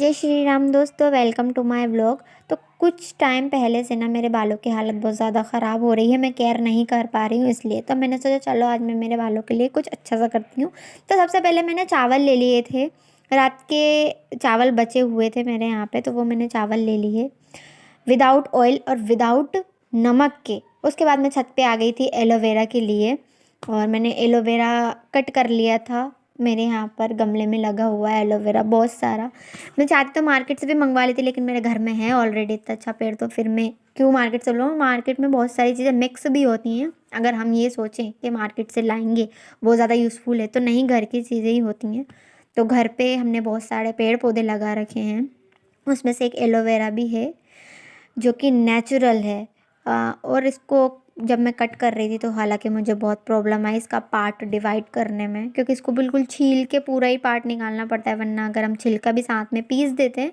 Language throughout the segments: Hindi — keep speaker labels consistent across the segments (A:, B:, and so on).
A: जय श्री राम दोस्तों, वेलकम टू माय व्लॉग। तो कुछ टाइम पहले से ना मेरे बालों की हालत बहुत ज़्यादा ख़राब हो रही है। मैं केयर नहीं कर पा रही हूँ, इसलिए तो मैंने सोचा चलो आज मैं मेरे बालों के लिए कुछ अच्छा सा करती हूँ। तो सबसे पहले मैंने चावल ले लिए थे। रात के चावल बचे हुए थे मेरे यहाँ पे, तो वो मैंने चावल ले लिए विदाउट ऑयल और विदाउट नमक के। उसके बाद मैं छत पे आ गई थी एलोवेरा के लिए, और मैंने एलोवेरा कट कर लिया था। मेरे यहाँ पर गमले में लगा हुआ है एलोवेरा बहुत सारा। मैं चाहती तो मार्केट से भी मंगवा लेती, लेकिन मेरे घर में है ऑलरेडी इतना अच्छा पेड़, तो फिर मैं क्यों मार्केट से लूँ। मार्केट में बहुत सारी चीज़ें मिक्स भी होती हैं। अगर हम ये सोचें कि मार्केट से लाएंगे वो ज़्यादा यूज़फुल है, तो नहीं, घर की चीज़ें ही होती हैं। तो घर पे हमने बहुत सारे पेड़ पौधे लगा रखे हैं, उसमें से एक एलोवेरा भी है जो कि नेचुरल है। और इसको जब मैं कट कर रही थी तो हालांकि मुझे बहुत प्रॉब्लम आई इसका पार्ट डिवाइड करने में, क्योंकि इसको बिल्कुल छील के पूरा ही पार्ट निकालना पड़ता है, वरना अगर हम छिलका भी साथ में पीस देते हैं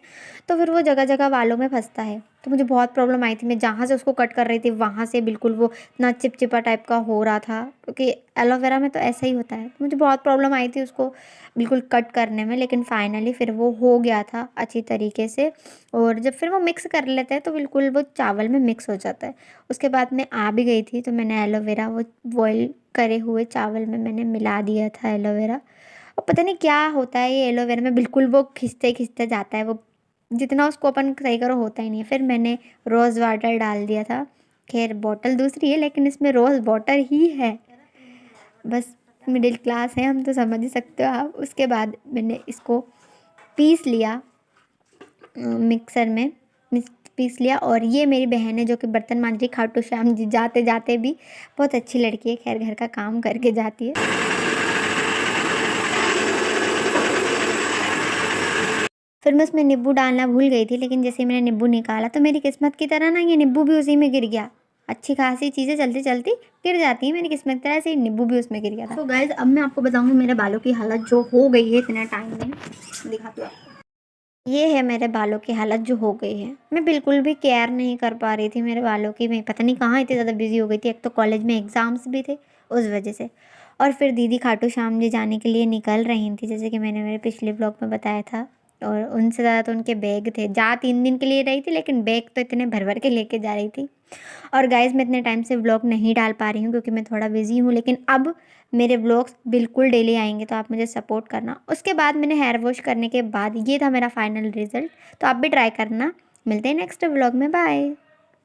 A: तो फिर वो जगह जगह बालों में फंसता है। तो मुझे बहुत प्रॉब्लम आई थी। मैं जहाँ से उसको कट कर रही थी वहाँ से बिल्कुल वो इतना चिपचिपा टाइप का हो रहा था, क्योंकि एलोवेरा में तो ऐसा ही होता है। तो मुझे बहुत प्रॉब्लम आई थी उसको बिल्कुल कट करने में, लेकिन फाइनली फिर वो हो गया था अच्छी तरीके से। और जब फिर वो मिक्स कर लेते हैं तो बिल्कुल वो चावल में मिक्स हो जाता है। उसके बाद मैं आ भी गई थी, तो मैंने एलोवेरा वो बॉईल करे हुए चावल में मैंने मिला दिया था एलोवेरा। और पता नहीं क्या होता है ये एलोवेरा में, बिल्कुल वो खिंचते खिंचते जाता है। वो जितना उसको अपन सही करो होता ही नहीं है। फिर मैंने रोज़ वाटर डाल दिया था। खैर बॉटल दूसरी है, लेकिन इसमें रोज़ वाटर ही है। बस मिडिल क्लास है हम, तो समझ ही सकते हो आप। उसके बाद मैंने इसको पीस लिया मिक्सर में, पीस लिया। और ये मेरी बहन है जो कि बर्तन मांज रही, खाटू श्याम जी जाते जाते भी। बहुत अच्छी लड़की है, खैर घर का काम करके जाती है। फिर मैं उसमें नींबू डालना भूल गई थी, लेकिन जैसे मैंने नींबू निकाला तो मेरी किस्मत की तरह ना ये नींबू भी उसी में गिर गया। अच्छी खासी चीज़ें चलती चलती गिर जाती हैं, मेरी किस्मत की तरह से नींबू भी उसमें गिर गया था। तो गाइज अब मैं आपको बताऊंगी मेरे बालों की हालत जो हो गई है इतने टाइम में, दिखाती हूँ आपको। ये है मेरे बालों की हालत जो हो गई है। मैं बिल्कुल भी केयर नहीं कर पा रही थी मेरे बालों की। मैं पता नहीं कहाँ इतनी ज़्यादा बिजी हो गई थी। एक तो कॉलेज में एग्ज़ाम्स भी थे उस वजह से, और फिर दीदी खाटू श्याम जी जाने के लिए निकल रही थी, जैसे कि मैंने मेरे पिछले ब्लॉग में बताया था। और उनसे ज़्यादा तो उनके बैग थे। जा 3 दिन के लिए रही थी, लेकिन बैग तो इतने भर भर के लेके जा रही थी। और गाइज़ मैं इतने टाइम से व्लॉग नहीं डाल पा रही हूँ क्योंकि मैं थोड़ा बिजी हूँ, लेकिन अब मेरे व्लॉग्स बिल्कुल डेली आएंगे, तो आप मुझे सपोर्ट करना। उसके बाद मैंने हेयर वॉश करने के बाद ये था मेरा फाइनल रिजल्ट, तो आप भी ट्राई करना। मिलते हैं नेक्स्ट व्लॉग में, बाय।